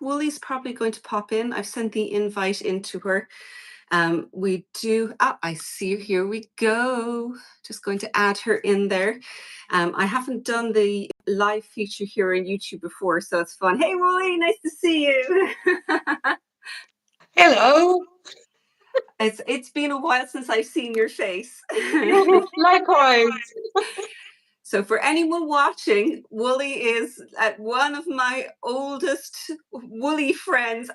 Woolly's probably going to pop in. I've sent the invite into her. We do, I see her, here we go. Just going to add her in there. I haven't done the live feature here on YouTube before, so it's fun. Hey, Woolly, nice to see you. Hello. It's been a while since I've seen your face. Likewise. So for anyone watching, Woolly is one of my oldest Woolly friends.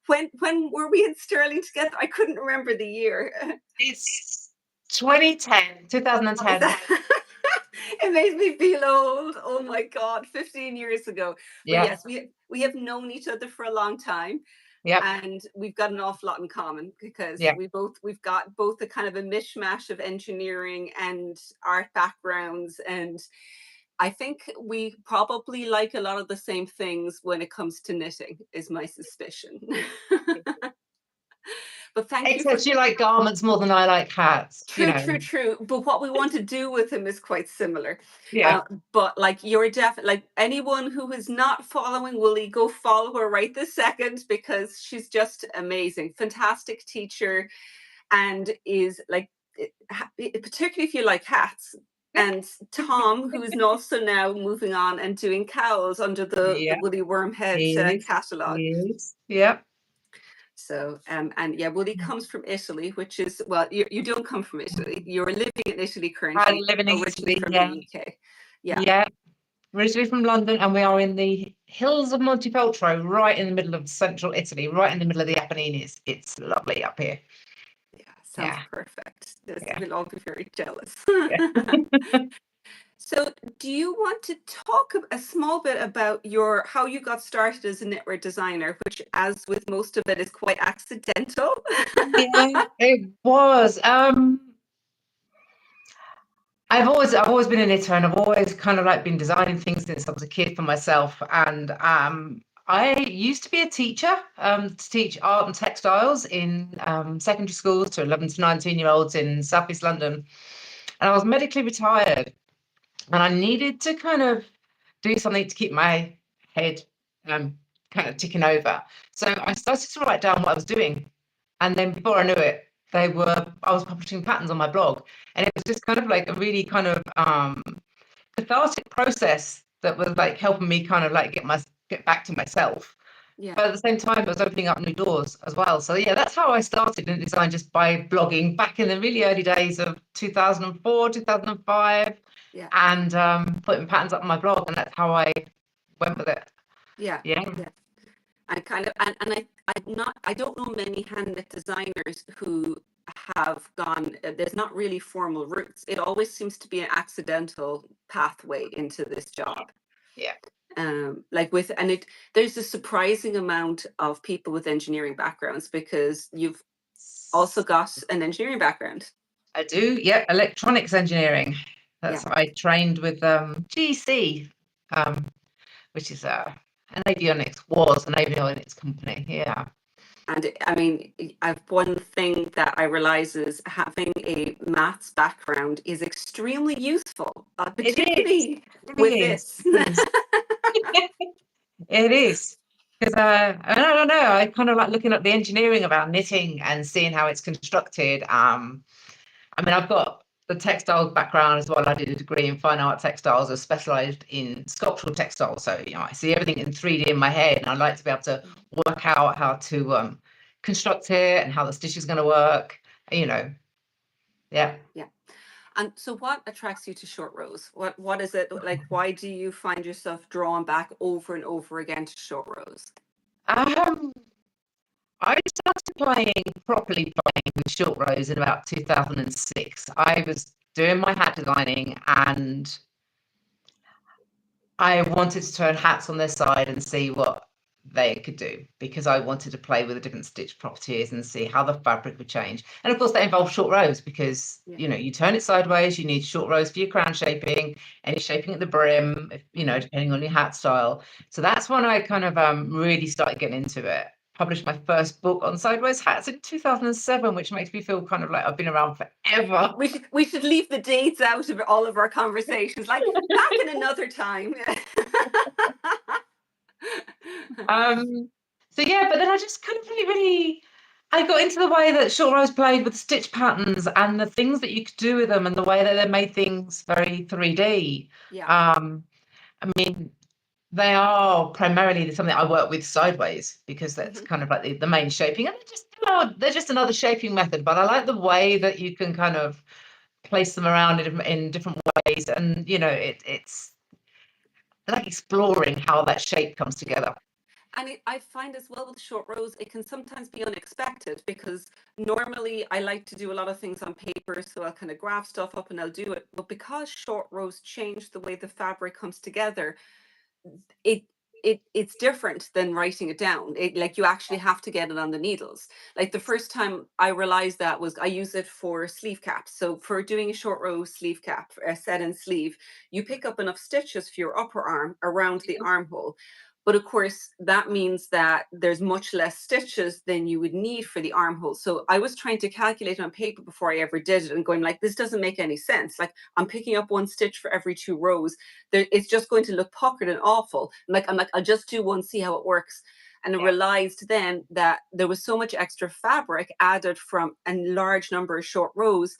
When were we in Stirling together? I couldn't remember the year. It's 2010. It makes me feel old. Oh my God, 15 years ago. Yeah. But yes, we have known each other for a long time. Yeah. And we've got an awful lot in common because we've got both a kind of a mishmash of engineering and art backgrounds, and I think we probably like a lot of the same things when it comes to knitting, is my suspicion. But thank you. Except you like garments more than I like hats. True. But what we want to do with him is quite similar. Yeah. But like you're definitely, like anyone who is not following Woolly, go follow her right this second, because she's just amazing, fantastic teacher, and is like, particularly if you like hats. And Tom, who is also now moving on and doing cowls under the Woolly Wormhead catalogue. Yeah. So, and yeah, Woolly comes from Italy, which is, well, you don't come from Italy. You're living in Italy currently. I'm living in Italy, from the UK. Yeah. Originally from London, and we are in the hills of Montefeltro, right in the middle of central Italy, right in the middle of the Apennines. It's lovely up here. Sounds perfect. We'll all be very jealous. So do you want to talk a small bit about how you got started as a knitwear designer, which, as with most of it, is quite accidental? Yeah, it was. I've always been a knitter, and I've always kind of like been designing things since I was a kid for myself. And I used to be a teacher to teach art and textiles in secondary schools to 11 to 19-year-olds in Southeast London. And I was medically retired, and I needed to kind of do something to keep my head kind of ticking over. So I started to write down what I was doing, and then before I knew it, I was publishing patterns on my blog, and it was just kind of like a really kind of cathartic process that was like helping me kind of like get back to myself. But at the same time, it was opening up new doors as well. So yeah, that's how I started in design, just by blogging back in the really early days of 2004, 2005, and putting patterns up on my blog, and that's how I went with it. Yeah. I kind of, and I don't know many hand knit designers who have gone, there's not really formal routes. It always seems to be an accidental pathway into this job. Yeah. There's a surprising amount of people with engineering backgrounds, because you've also got an engineering background. I do, yeah, electronics engineering. That's what I trained with GC, which is an avionics company. Yeah. And I mean, one thing that I realize is having a maths background is extremely useful, particularly with this. It is, because I don't know, I kind of like looking at the engineering about knitting and seeing how it's constructed. I mean, I've got the textiles background as well. I did a degree in fine art textiles. I specialized in sculptural textiles, so I see everything in 3D in my head, and I like to be able to work out how to construct it and how the stitch is going to work. Yeah. And so what attracts you to short rows? What is it like? Why do you find yourself drawn back over and over again to short rows? I started properly playing with short rows in about 2006. I was doing my hat designing, and I wanted to turn hats on their side and see what they could do, because I wanted to play with the different stitch properties and see how the fabric would change. And of course that involves short rows, because you turn it sideways, you need short rows for your crown shaping, any shaping at the brim, depending on your hat style. So that's when I kind of really started getting into it. Published my first book on sideways hats in 2007, which makes me feel kind of like I've been around forever. We should leave the dates out of all of our conversations, like back in another time. So yeah, but then I just kind of really I got into the way that short rows played with stitch patterns and the things that you could do with them and the way that they made things very 3D. Yeah. I mean, they are primarily something I work with sideways because that's Hmm. kind of like the main shaping, and they're just another shaping method. But I like the way that you can kind of place them around in different ways, and it's like exploring how that shape comes together. And I find as well with short rows, it can sometimes be unexpected because normally I like to do a lot of things on paper, so I'll kind of graph stuff up and I'll do it. But because short rows change the way the fabric comes together, it it's different than writing it down. It, like, you actually have to get it on the needles. Like, the first time I realized that was I use it for sleeve caps. So for doing a short row sleeve cap, a set in sleeve, you pick up enough stitches for your upper arm around the armhole. But of course, that means that there's much less stitches than you would need for the armhole. So I was trying to calculate on paper before I ever did it and going like, this doesn't make any sense. Like, I'm picking up one stitch for every two rows. It's just going to look puckered and awful. I'm like, I'll just do one, see how it works. And I Yeah. realized then that there was so much extra fabric added from a large number of short rows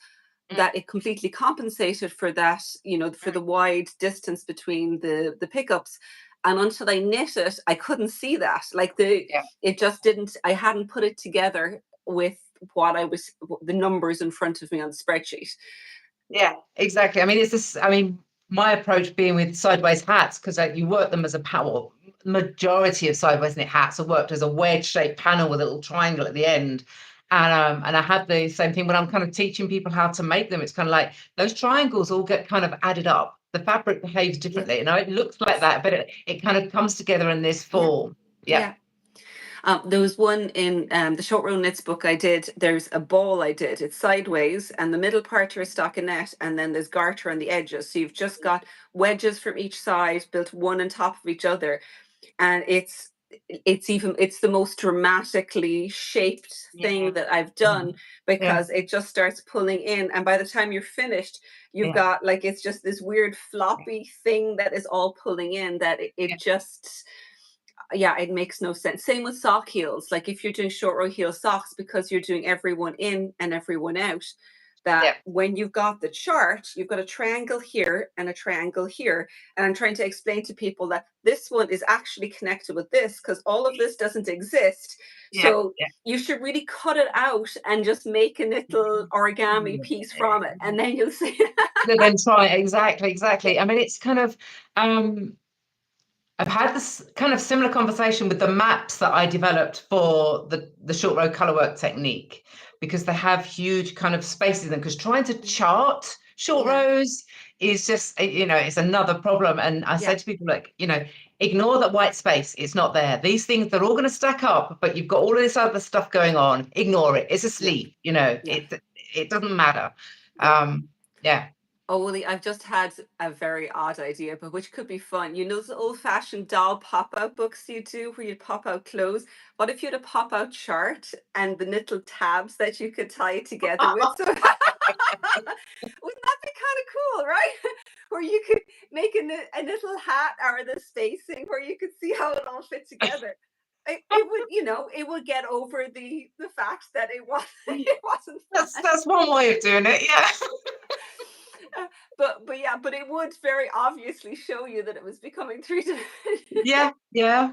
Mm, that it completely compensated for that, for mm, the wide distance between the pickups. And until I knit it, I couldn't see that. Like, yeah. it just didn't. I hadn't put it together with the numbers in front of me on the spreadsheet. Yeah, exactly. I mean, it's this. I mean, my approach being with sideways hats because you work them as a panel. Majority of sideways knit hats are worked as a wedge-shaped panel with a little triangle at the end, and I have the same thing when I'm kind of teaching people how to make them. It's kind of like those triangles all get kind of added up. The fabric behaves Yeah, differently. Now it looks like that, but it kind of comes together in this yeah, form. Yeah. yeah. There was one in the short row knits book I did. There's a ball I did. It's sideways, and the middle part are a stockinette, and then there's garter on the edges. So you've just got wedges from each side, built one on top of each other, and it's the most dramatically shaped Yeah. thing that I've done Yeah. because it just starts pulling in, and by the time you're finished, you've Yeah. got, like, it's just this weird floppy thing that is all pulling in that it Yeah. just, yeah, it makes no sense. Same with sock heels. Like, if you're doing short row heel socks, because you're doing everyone in and everyone out, that Yeah. when you've got the chart, you've got a triangle here and a triangle here. And I'm trying to explain to people that this one is actually connected with this because all of this doesn't exist. Yeah. So you should really cut it out and just make a little origami piece from it. Yeah. And then you'll see. Then try exactly. I mean, it's kind of um I've had this kind of similar conversation with the maps that I developed for the short row colorwork technique because they have huge kind of spaces in them. Because trying to chart short Yeah, rows is just, it's another problem. And I yeah, say to people, like, ignore that white space. It's not there. These things, they're all going to stack up, but you've got all of this other stuff going on. Ignore it. It's yeah, asleep. yeah, It doesn't matter. yeah. Yeah. Oh, Willie, I've just had a very odd idea, but which could be fun. You know those old-fashioned doll pop-out books you do where you pop out clothes? What if you had a pop-out chart and the little tabs that you could tie it together with? So wouldn't that be kind of cool, right? Where you could make a little hat or the spacing where you could see how it all fit together. It would, it would get over the fact that it was it wasn't That's flat. that's one way of doing it. Yeah. But yeah, but it would very obviously show you that it was becoming three-dimensional. Yeah. Yeah.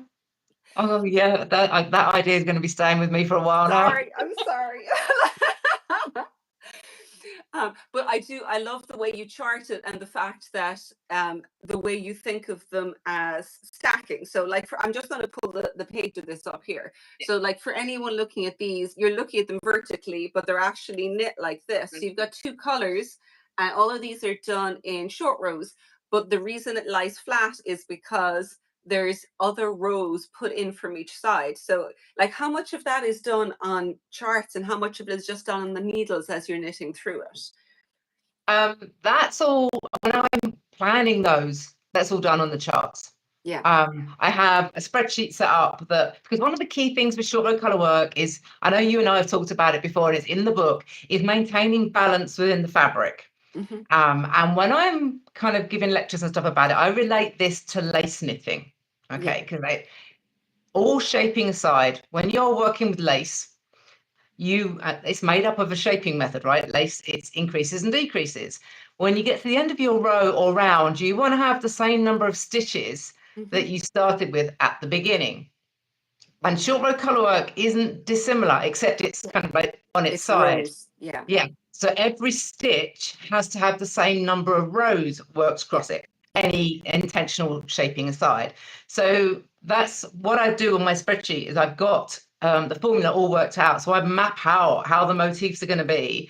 Oh, yeah, that idea is gonna be staying with me for a while now. Sorry, I'm sorry. But I love the way you chart it and the fact that the way you think of them as stacking. So, like, I'm just going to pull the page of this up here. So, like, for anyone looking at these, you're looking at them vertically, but they're actually knit like this. So you've got two colors, and all of these are done in short rows. But the reason it lies flat is because there's other rows put in from each side. So, like, how much of that is done on charts and how much of it is just done on the needles as you're knitting through it? That's all when I'm planning those, that's all done on the charts. Yeah. I have a spreadsheet set up that because one of the key things with short row color work is, I know you and I have talked about it before, and it's in the book, is maintaining balance within the fabric. Hmm. And when I'm kind of giving lectures and stuff about it, I relate this to lace knitting. Yeah. Okay, because all shaping aside, when you're working with lace, it's made up of a shaping method, right? Lace, it's increases and decreases. When you get to the end of your row or round, you want to have the same number of stitches that you started with at the beginning. And short row colourwork isn't dissimilar, except it's kind of like on its side. rows. Yeah. Yeah. So every stitch has to have the same number of rows works across it, any intentional shaping aside. So that's what I do on my spreadsheet is I've got the formula all worked out. So I map out how the motifs are going to be.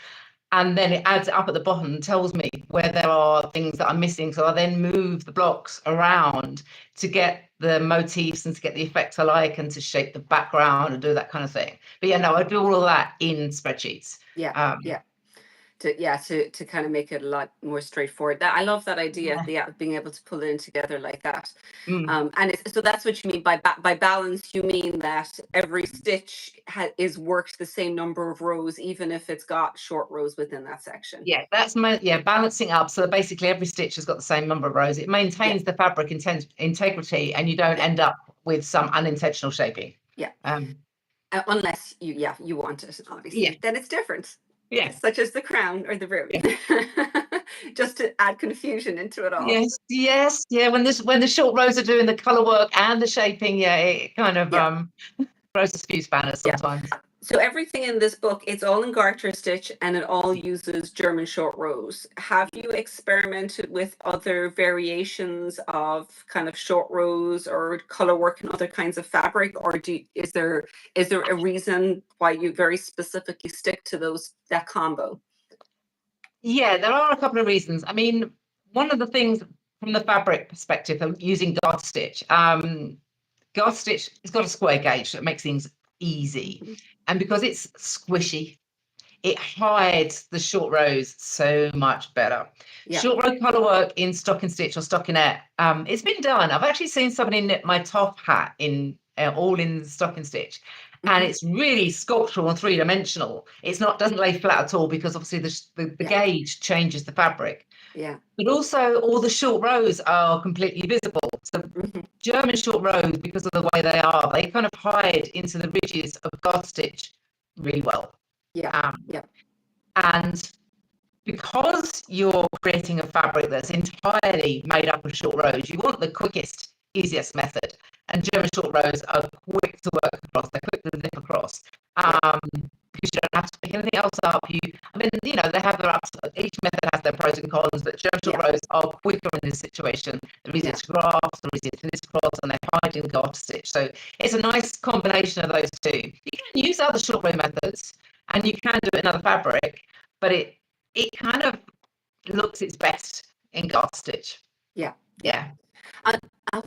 And then it adds it up at the bottom and tells me where there are things that I'm missing. So I then move the blocks around to get the motifs and to get the effects I like and to shape the background and do that kind of thing. But yeah, no, I do all of that in spreadsheets. Yeah. To kind of make it a lot more straightforward. That I love that idea, being able to pull it in together like that. And so that's what you mean by balance. You mean that every stitch is worked the same number of rows, even if it's got short rows within that section. Yeah, that's balancing up. So basically every stitch has got the same number of rows. It maintains the fabric integrity, and you don't end up with some unintentional shaping. Unless you want it, obviously. Then it's different. Such as the crown or the ribbon. Just to add confusion into it all. Yes. When the short rows are doing the colour work and the shaping, it kind of throws a few spanners sometimes. So everything in this book, it's all in garter stitch and it all uses German short rows. Have you experimented with other variations of kind of short rows or color work in other kinds of fabric, or is there a reason why you very specifically stick to that combo? Yeah, there are a couple of reasons. I mean, one of the things from the fabric perspective of using garter stitch, garter stitch has got a square gauge, so it makes things easy. And because it's squishy, it hides the short rows so much better. Short row colour work in stocking stitch or stockinette, it's been done. I've actually seen somebody knit my top hat in all in stocking stitch. And it's really sculptural and three-dimensional. Doesn't lay flat at all because obviously the gauge changes the fabric. But also all the short rows are completely visible. So German short rows, because of the way they are, they kind of hide into the ridges of garter stitch really well. And because you're creating a fabric that's entirely made up of short rows, you want the quickest, easiest method. And German short rows are quick to work across. They're quick to zip across. Because you don't have to pick anything else up. They have their ups. Each method has their pros and cons, but German short rows are quicker in this situation. They're easier to grasp, they're easier to finish across, and they hide in garter stitch. So it's a nice combination of those two. You can use other short row methods, and you can do it in other fabric, but it kind of looks its best in garter stitch.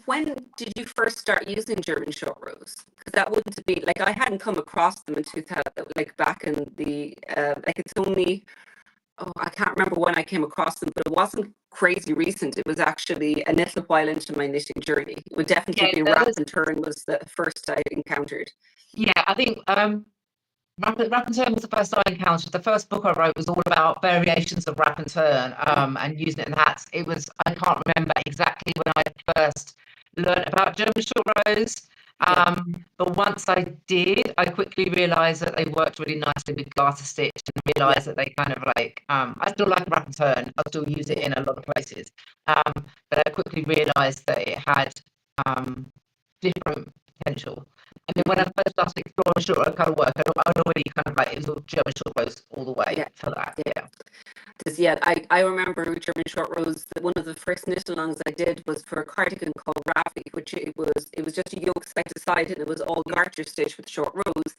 When did you first start using German short rows? Because that wouldn't be like I hadn't come across them in 2000, like back in the it's only I can't remember when I came across them, but it wasn't crazy recent. It was actually a little while into my knitting journey. It would definitely be wrap and turn was the first I encountered. I think wrap and turn was the first I encountered. The first book I wrote was all about variations of wrap and turn and using it in hats. I can't remember exactly when I first learned about German short rows. But once I did, I quickly realised that they worked really nicely with garter stitch and realised that they kind of like, I still like wrap and turn. I still use it in a lot of places. But I quickly realised that it had different potential. And then when I first started exploring short row colour work, I'd already kind of like, it was all German short rows all the way for that. I remember German short rows. One of the first knit alongs I did was for a cardigan called Rafi, which it was just a yoke side to side, and it was all garter stitch with short rows.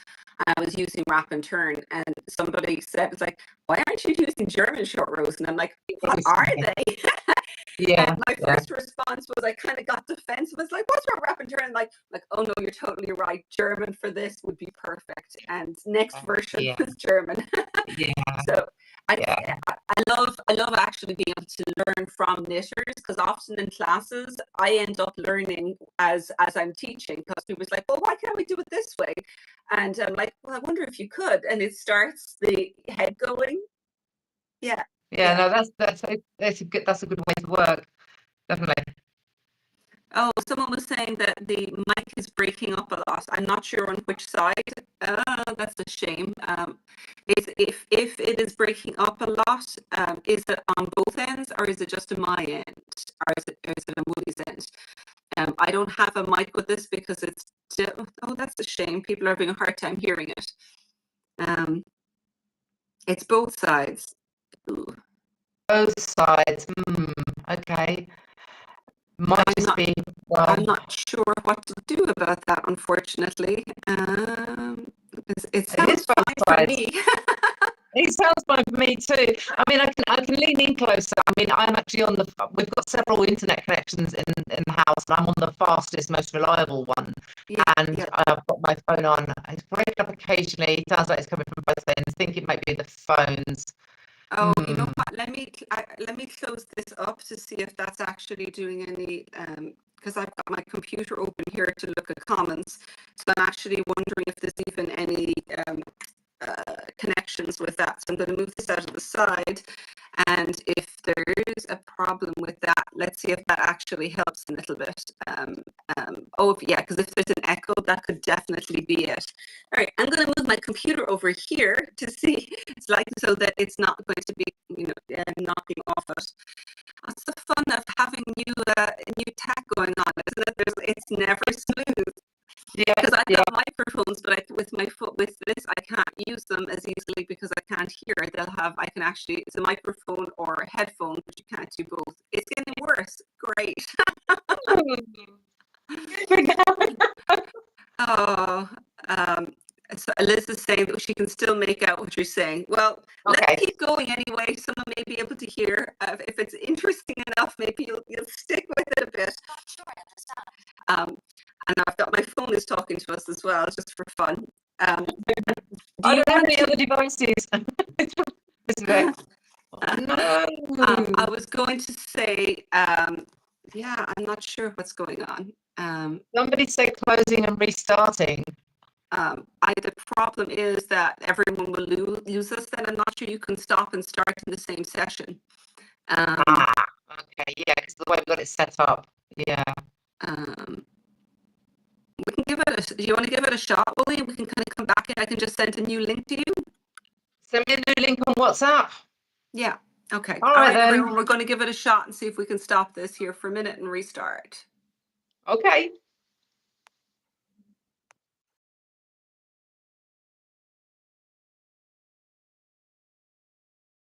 And I was using wrap and turn, and somebody said, "It's like, why aren't you using German short rows?" And I'm like, "What are they?" And my first response was I kind of got defensive. I was like, "What's wrong, wrap and turn?" Like, oh no, you're totally right. German for this would be perfect. And next version is German. So. I love actually being able to learn from knitters, because often in classes I end up learning as I'm teaching, because people's like, well, why can't we do it this way? And I'm like, well, I wonder if you could, and it starts the head going. No, that's a good way to work, definitely. Oh, someone was saying that the mic is breaking up a lot. I'm not sure on which side. That's a shame. If it is breaking up a lot, is it on both ends, or is it just on my end, or is it on Wooly's end? I don't have a mic with this because it's still, oh, that's a shame. People are having a hard time hearing it. It's both sides. Ooh. Both sides. Okay. Might just be, well, I'm not sure what to do about that, unfortunately. It sounds fine for me. It sounds fine for me too. I mean, I can lean in closer. I mean, I'm actually on we've got several internet connections in the house, and I'm on the fastest, most reliable one. Yeah, and yeah. I've got my phone on. It's breaking up occasionally. It sounds like it's coming from both ends. I think it might be the phones. Oh, you know what? Let me close this up to see if that's actually doing any. Because I've got my computer open here to look at comments, so I'm actually wondering if there's even any connections with that. So I'm going to move this out of the side, and if there's a problem with that, let's see if that actually helps a little bit. Oh yeah, because if there's an echo, that could definitely be it. All right, I'm going to move my computer over here to see, it's like, so that it's not going to be, knocking off it. That's the fun of having new tech going on, isn't it? It's never smooth. Yeah, because I've got microphones, but with this, I can't use them as easily because I can't hear. I can actually, it's a microphone or a headphone, but you can't do both. It's getting worse. Great. Oh, so Liz is saying that she can still make out what you're saying. Well, let's keep going anyway. Someone may be able to hear. If it's interesting enough, maybe you'll stick with it a bit. I'm sure I understand. And I've got my phone is talking to us as well, just for fun. I don't have any other devices. I was going to say, yeah, I'm not sure what's going on. Somebody said closing and restarting. The problem is that everyone will lose us, then I'm not sure you can stop and start in the same session. Okay, yeah, because the way we've got it set up. Yeah. We can give it do you want to give it a shot, Willie? We can kind of come back and I can just send a new link to you. Send me a new link on WhatsApp. Yeah. Okay. All right, then. Everyone, we're going to give it a shot and see if we can stop this here for a minute and restart. Okay.